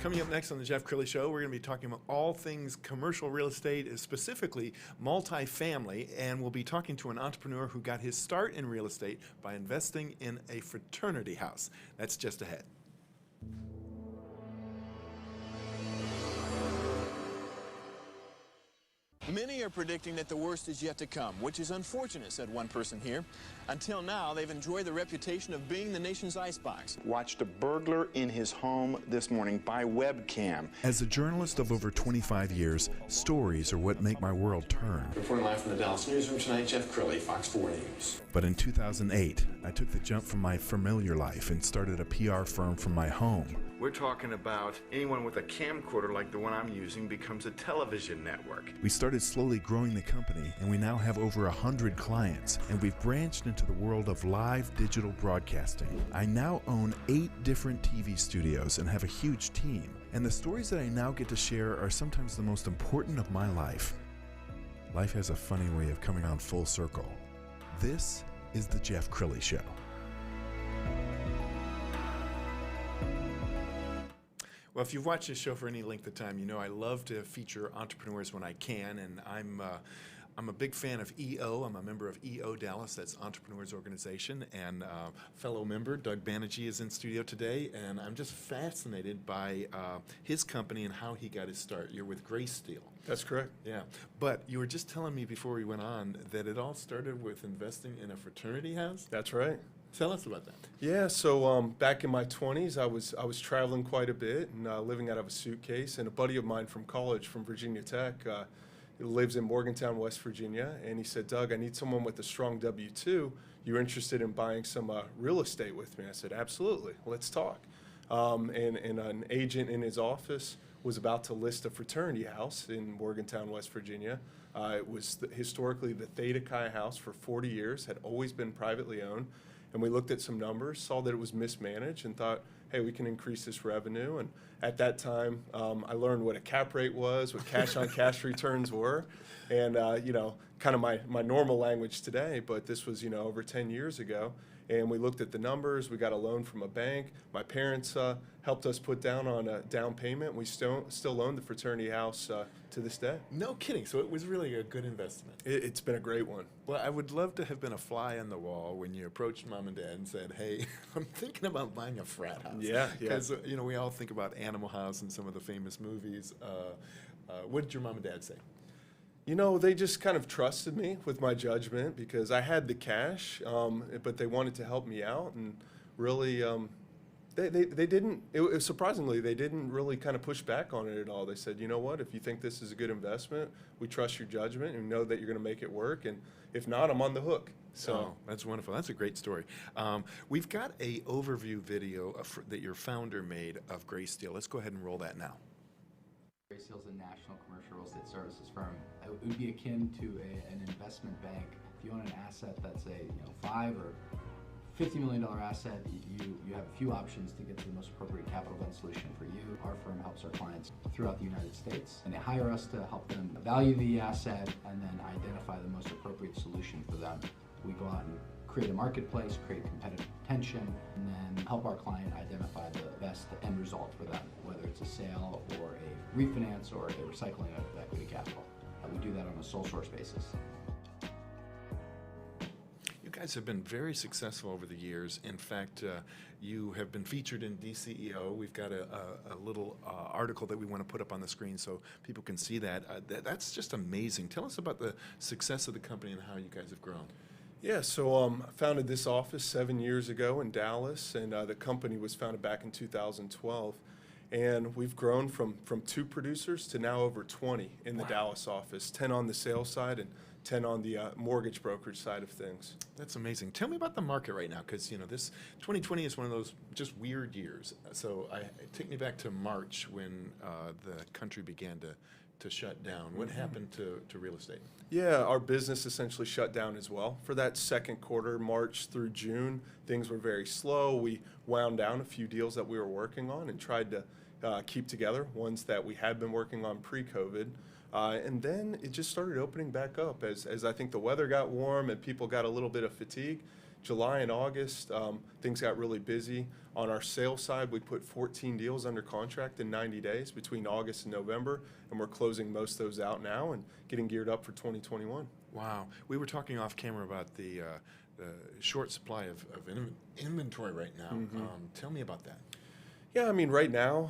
Coming up next on the Jeff Crilley Show, we're going to be talking about all things commercial real estate, specifically multifamily, and we'll be talking to an entrepreneur who got his start in real estate by investing in a fraternity house. That's just ahead. Many are predicting that the worst is yet to come, which is unfortunate, said one person here. Until now, they've enjoyed the reputation of being the nation's icebox. Watched a burglar in his home this morning by webcam. As a journalist of over 25 years, stories are what make my world turn. Reporting live from the Dallas newsroom tonight, Jeff Crilley, Fox 4 News. But in 2008, I took the jump from my familiar life and started a PR firm from my home. We're talking about anyone with a camcorder like the one I'm using becomes a television network. We started slowly growing the company, and we now have over 100 clients, and we've branched into the world of live digital broadcasting. I now own 8 different TV studios and have a huge team, and the stories that I now get to share are sometimes the most important of my life. Life has a funny way of coming on full circle. This is the Jeff Crilley Show. Well, if you've watched this show for any length of time, you know I love to feature entrepreneurs when I can, and I'm a big fan of EO. I'm a member of EO Dallas, that's Entrepreneurs Organization, and fellow member Doug Banerjee is in studio today, and I'm just fascinated by his company and how he got his start. You're with Greysteel. That's correct. Yeah, but you were just telling me before we went on that it all started with investing in a fraternity house? That's right. Tell us about that. Yeah, so back in my 20s, I was traveling quite a bit and living out of a suitcase. And a buddy of mine from college, from Virginia Tech, he lives in Morgantown, West Virginia, and he said, "Doug, I need someone with a strong W-2. You're interested in buying some real estate with me?" I said, "Absolutely, let's talk." And an agent in his office was about to list a fraternity house in Morgantown, West Virginia. It was historically the Theta Chi house for 40 years, had always been privately owned. And we looked at some numbers, saw that it was mismanaged, and thought, hey, we can increase this revenue. And at that time, I learned what a cap rate was, what cash-on-cash returns were, and kind of my normal language today. But this was over 10 years ago, and we looked at the numbers. We got a loan from a bank. My parents helped us put down on a down payment. We still own the fraternity house to this day. No kidding. So it was really a good investment. It's been a great one. Well, I would love to have been a fly on the wall when you approached mom and dad and said, "Hey, I'm thinking about buying a frat house." Yeah. Because we all think about Animal House and some of the famous movies. What did your mom and dad say? They just kind of trusted me with my judgment because I had the cash, but they wanted to help me out, and really, they didn't. Surprisingly, they didn't really kind of push back on it at all. They said, "You know what? If you think this is a good investment, we trust your judgment and know that you're going to make it work. And if not, I'm on the hook." So that's wonderful. That's a great story. We've got a overview video that your founder made of Greysteel. Let's go ahead and roll that now. Greysteel is a national commercial real estate services firm. It would be akin to an investment bank. If you own an asset that's a $5 or $50 million asset, you have a few options to get to the most appropriate capital event solution for you. Our firm helps our clients throughout the United States, and they hire us to help them value the asset and then identify the most appropriate solution for them. We go out and create a marketplace, create competitive tension, and then help our client identify the best end result for them, whether it's a sale or a refinance or a recycling of equity capital. We do that on a sole source basis. You guys have been very successful over the years. In fact, you have been featured in DCEO. We've got a little article that we want to put up on the screen so people can see that. That's just amazing. Tell us about the success of the company and how you guys have grown. Yeah, so I founded this office 7 years ago in Dallas, and the company was founded back in 2012. And we've grown from 2 producers to now over 20 in the Dallas office, 10 on the sales side and 10 on the mortgage brokerage side of things. That's amazing. Tell me about the market right now, because this 2020 is one of those just weird years. So take me back to March when the country began to shut down. What happened to real estate? Yeah, our business essentially shut down as well. For that second quarter, March through June, things were very slow. We wound down a few deals that we were working on and tried to keep together, ones that we had been working on pre-COVID. And then it just started opening back up as I think the weather got warm and people got a little bit of fatigue. July and August, things got really busy. On our sales side, we put 14 deals under contract in 90 days between August and November, and we're closing most of those out now and getting geared up for 2021. Wow. We were talking off camera about the short supply of inventory right now. Tell me about that. Yeah, I mean, right now,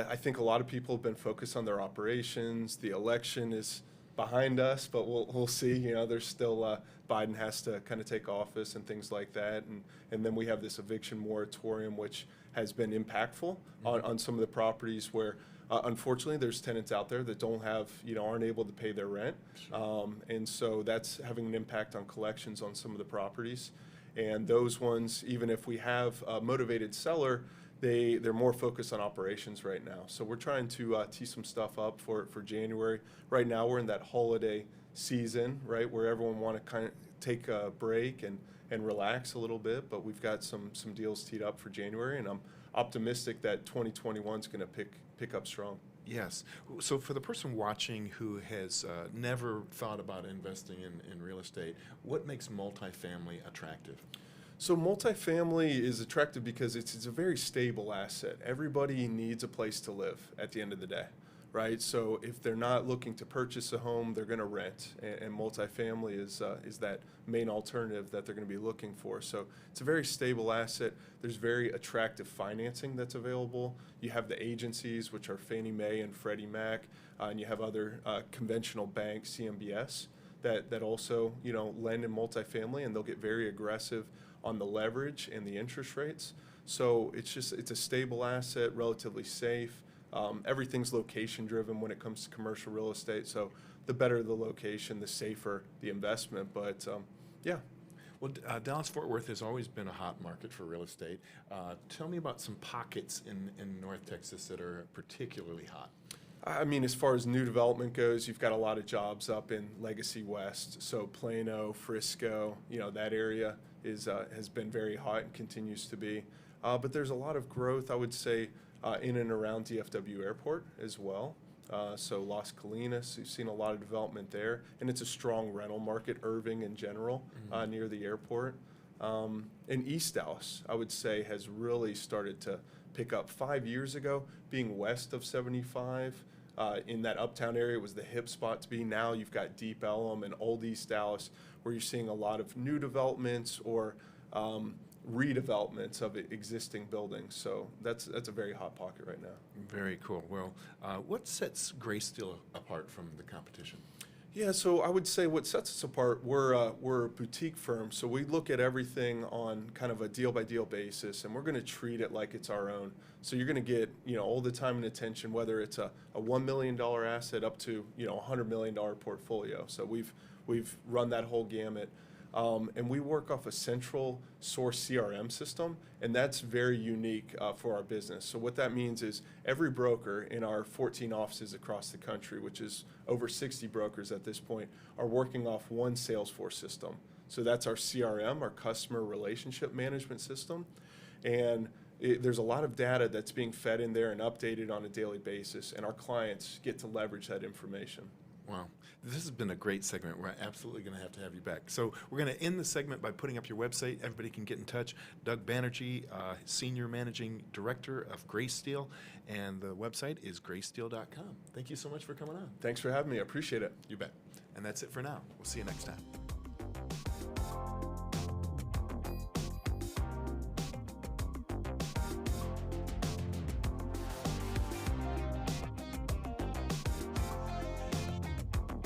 I think a lot of people have been focused on their operations. The election is behind us, but we'll see. You know, there's still Biden has to kind of take office and things like that, and then we have this eviction moratorium, which has been impactful on some of the properties where, unfortunately, there's tenants out there that don't have, aren't able to pay their rent, and so that's having an impact on collections on some of the properties, and those ones, even if we have a motivated seller, they're more focused on operations right now. So we're trying to tee some stuff up for January. Right now we're in that holiday season, right, where everyone want to kind of take a break and relax a little bit. But we've got some deals teed up for January, and I'm optimistic that 2021 is going to pick up strong. Yes. So for the person watching who has never thought about investing in real estate, what makes multifamily attractive? So multifamily is attractive because it's a very stable asset. Everybody needs a place to live at the end of the day, right? So if they're not looking to purchase a home, they're going to rent, and multifamily is that main alternative that they're going to be looking for. So it's a very stable asset. There's very attractive financing that's available. You have the agencies, which are Fannie Mae and Freddie Mac, and you have other conventional banks, CMBS, that also lend in multifamily, and they'll get very aggressive on the leverage and the interest rates. So it's a stable asset, relatively safe. Everything's location driven when it comes to commercial real estate. So the better the location, the safer the investment. But yeah. Well, Dallas-Fort Worth has always been a hot market for real estate. Tell me about some pockets in North Texas that are particularly hot. I mean, as far as new development goes, you've got a lot of jobs up in Legacy West. So Plano, Frisco, that area has been very hot and continues to be. But there's a lot of growth, I would say, in and around DFW Airport as well. So Las Colinas, you've seen a lot of development there. And it's a strong rental market, Irving in general, near the airport. And East Dallas, I would say, has really started to pick up. 5 years ago, being west of 75, in that uptown area was the hip spot to be. Now you've got Deep Ellum and Old East Dallas, where you're seeing a lot of new developments or redevelopments of existing buildings. So that's a very hot pocket right now. Very cool. Well, what sets Greysteel apart from the competition? Yeah, so I would say what sets us apart, we're a boutique firm, so we look at everything on kind of a deal-by-deal basis, and we're going to treat it like it's our own. So you're going to get, all the time and attention, whether it's a $1 million asset up to, a $100 million portfolio. So we've run that whole gamut. And we work off a central source CRM system, and that's very unique for our business. So what that means is every broker in our 14 offices across the country, which is over 60 brokers at this point, are working off one Salesforce system. So that's our CRM, our customer relationship management system. And there's a lot of data that's being fed in there and updated on a daily basis, and our clients get to leverage that information. Wow. This has been a great segment. We're absolutely going to have you back. So we're going to end the segment by putting up your website. Everybody can get in touch. Doug Banerjee, Senior Managing Director of Greysteel, and the website is greysteel.com. Thank you so much for coming on. Thanks for having me. I appreciate it. You bet. And that's it for now. We'll see you next time.